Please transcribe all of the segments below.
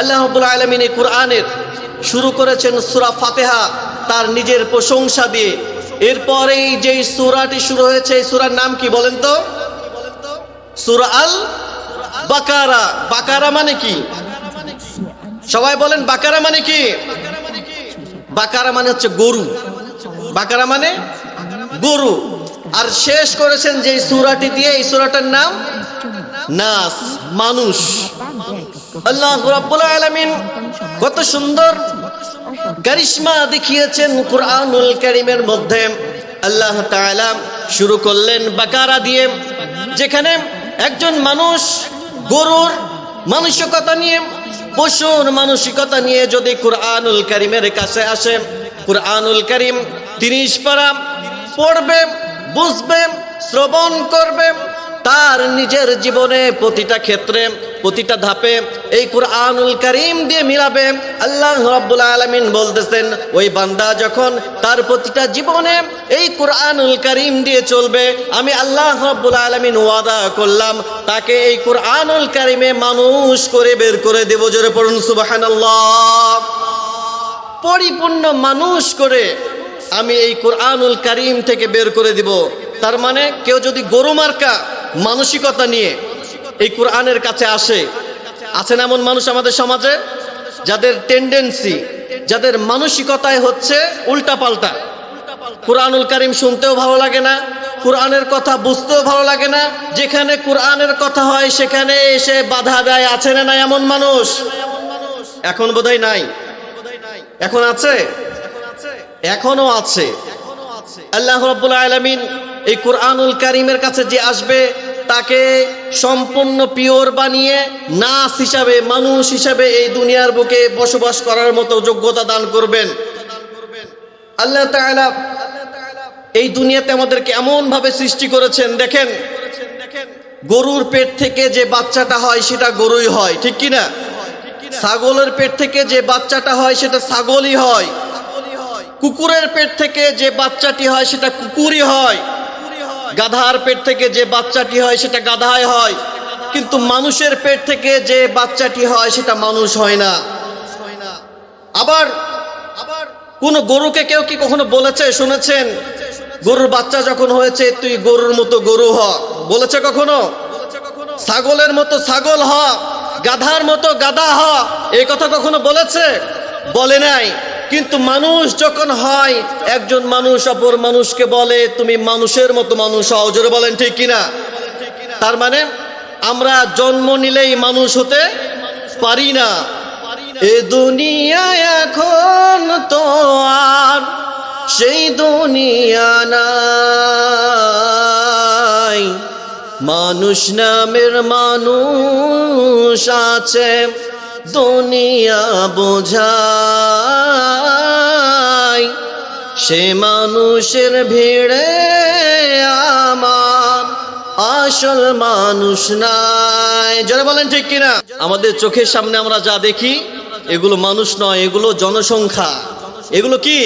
আল্লাহ রাব্বুল আলামিন এই কোরআনের শুরু করেছেন সূরা ফাতিহা তার নিজের প্রশংসা দিয়ে। এরপরেই যেই সূরাটি শুরু হয়েছে এই সূরার নাম কি বলেন তো? সূরা আল বাকারা। বাকারা মানে কি? সবাই বলেন বাকারা মানে কি? বাকারা মানে হচ্ছে গরু। বাকারা মানে গরু। আর শেষ করেছেন যে সূরাটি দিয়ে, এই সূরাটার নাম নাস, মানুষ। আল্লাহ রাব্বুল আলামিন কত সুন্দর কারিশমা দেখিয়েছেন কুরআনুল কারীমের মধ্যে। আল্লাহ তাআলা শুরু করলেন বাকারা দিয়ে, যেখানে একজন মানুষ গরুর মানসিকতা নিয়ে, পশুর মানসিকতা নিয়ে যদি কুরআনুল কারীমের কাছে আসে, কুরআনুল কারীম 30 পারা পড়বে, বুঝবে, শ্রবণ করবে, তার নিজের জীবনে প্রতিটা ক্ষেত্রে, প্রতিটা ধাপে এই কুরআনুল কারীম দিয়ে মিলাবে। আল্লাহ রাব্বুল আলামিন বলতেছেন, ওই বান্দা যখন তার প্রতিটা জীবনে এই কুরআনুল কারীম দিয়ে চলবে, আমি আল্লাহ রাব্বুল আলামিন ওয়াদা করলাম তাকে এই কুরআনুল কারীমে মানুষ করে বের করে দেব। জোরে পড়ুন সুবহানাল্লাহ। পরিপূর্ণ মানুষ করে আমি এই কুরআনুল কারীম থেকে বের করে দিব। তার মানে কেউ যদি গরু মার্কা মানসিকতা নিয়ে এই কোরআনের কাছে আসে, আছেন এমন মানুষ আমাদের সমাজে যাদের টেন্ডেন্সি, যাদের মানসিকতায় হচ্ছে উল্টা পাল্টা। কুরআনুল কারীম শুনতেও ভালো লাগে না, কোরআনের কথা বুঝতেও ভালো লাগে না, যেখানে কোরআনের কথা হয় সেখানে এসে বাধা দেয়। আছে না নাই এমন মানুষ? এখন বোধহয় নাই। এখন আছে? এখনো আছে। আল্লাহ রাব্বুল আলামিন এই কুরআনুল কারীমের কাছে যে আসবে তাকে সম্পূর্ণ পিওর বানিয়ে নাস হিসাবে, মানুষ হিসাবে এই দুনিয়ার বুকে বসবাস করার মতো যোগ্যতা দান করবেন। আল্লাহ তাআলা এই দুনিয়াতে আমাদেরকে এমন ভাবে সৃষ্টি করেছেন, দেখেন গরুর পেট থেকে যে বাচ্চাটা হয় সেটা গরুই হয়, ঠিক কি না? ছাগলের পেট থেকে যে বাচ্চাটা হয় সেটা ছাগলই হয়। কুকুরের পেট থেকে যে বাচ্চাটি হয় সেটা কুকুরই হয়। গাধার পেট থেকে যে বাচ্চাটি হয় সেটা গাধাই হয়। কিন্তু মানুষের পেট থেকে যে বাচ্চাটি হয় সেটা মানুষ হয় না। আবার কোন গরুকে কেউ কি কখনো বলেছে, শুনেছেন গরুর বাচ্চা যখন হয়েছে তুই গরুর মতো গরু হ? বলেছে কখনো? ছাগলের মতো ছাগল হ, গাধার মতো গাধা হ, এই কথা কখনো বলেছে? বলে নাই। কিন্তু মানুষ যখন হয়, একজন মানুষ অপর মানুষকে বলে তুমি মানুষের মতো মানুষ হও। জোরে বলেন ঠিক কিনা? তার মানে আমরা জন্ম নিলেই মানুষ হতে পারি না। এ দুনিয়ায় এখন তো আর সেই দুনিয়া নাই, মানুষ নামের মানুষ আছে দুনিয়া বোঝায়, সে মানুষের ভিড়ে আমার আসল মানুষ নাই। যারা বলেন ঠিক কিনা? আমাদের চোখের সামনে আমরা যা দেখি এগুলো মানুষ নয়, এগুলো জনসংখ্যা। এগুলো কি?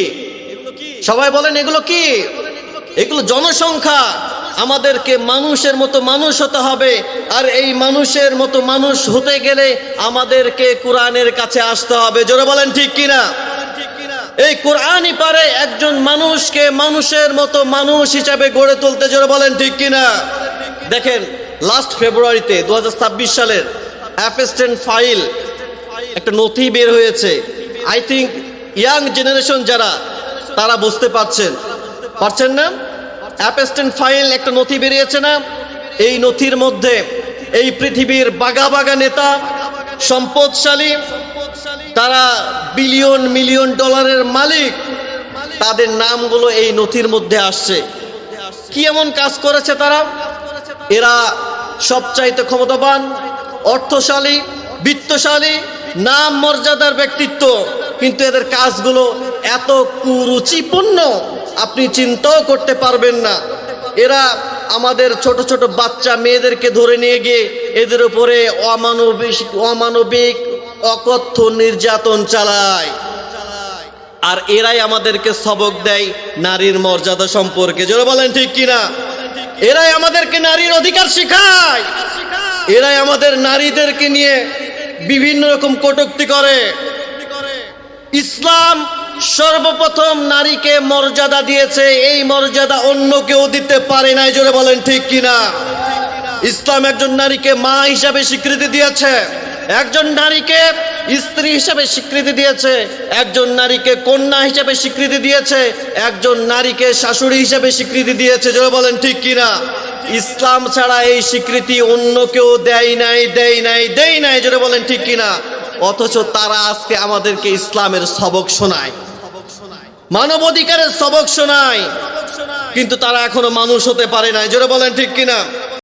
সবাই বলেন এগুলো কি? এগুলো জনসংখ্যা। আমাদেরকে মানুষের মতো মানুষ হতে হবে। আর এই মানুষের মতো মানুষ হতে গেলে আমাদেরকে কোরআনের কাছে আসতে হবে। জোরে বলেন ঠিক কিনা? এই কোরআনই পারে একজন মানুষকে মানুষের মতো মানুষ হিসাবে গড়ে তুলতে। জোরে বলেন ঠিক কিনা? দেখেন লাস্ট ফেব্রুয়ারিতে 2026 সালের অ্যাপেস্টেন্ট ফাইল একটা নথি বের হয়েছে। আই থিঙ্ক ইয়াং জেনারেশন যারা, তারা বুঝতে পারছেন না? অ্যাপেস্টেন্ট ফাইল একটা নথি বেরিয়েছে না? এই নথির মধ্যে এই পৃথিবীর বাগা বাগা নেতা, সম্পদশালী, তারা বিলিয়ন মিলিয়ন ডলারের মালিক, তাদের নামগুলো এই নথির মধ্যে আসছে। কি এমন কাজ করেছে তারা? এরা সবচাইতে ক্ষমতাবান, অর্থশালী, বিত্তশালী, নাম মর্যাদার ব্যক্তিত্ব, কিন্তু এদের কাজগুলো এত কুরুচিপূর্ণ আপনি চিন্তাও করতে পারবেন না। এরা আমাদের ছোট ছোট বাচ্চা মেয়েদেরকে ধরে নিয়ে গিয়ে এদের উপরে অমানবিক অকথ্য নির্যাতন চালায়। আর এরাই আমাদেরকে সবক দেয় নারীর মর্যাদা সম্পর্কে। যারা বলেন ঠিক কিনা? এরাই আমাদেরকে নারীর অধিকার শেখায়। এরাই আমাদের নারীদেরকে নিয়ে বিভিন্ন রকম কটূক্তি করে। ইসলাম সর্বপ্রথম নারীকে মর্যাদা দিয়েছে, এই মর্যাদা অন্য কেউ দিতে পারে না। জোরে বলেন ঠিক কিনা? ইসলাম একজন নারীকে মা হিসাবে স্বীকৃতি দিয়েছে, একজন নারীকে স্ত্রী হিসাবে স্বীকৃতি দিয়েছে, একজন নারীকে কন্যা হিসাবে স্বীকৃতি দিয়েছে, একজন নারীকে শাশুড়ি হিসাবে স্বীকৃতি দিয়েছে। জোরে বলেন ঠিক কিনা? ইসলাম ছাড়া এই স্বীকৃতি অন্য কেউ দেয় নাই। জোরে বলেন ঠিক কিনা? অথচ তারা আজকে আমাদেরকে ইসলামের সবক শোনায়, মানবাধিকারের সবক শোনায়, কিন্তু তারা এখনো মানুষ হতে পারে নাই। জোরে বলেন ঠিক কিনা?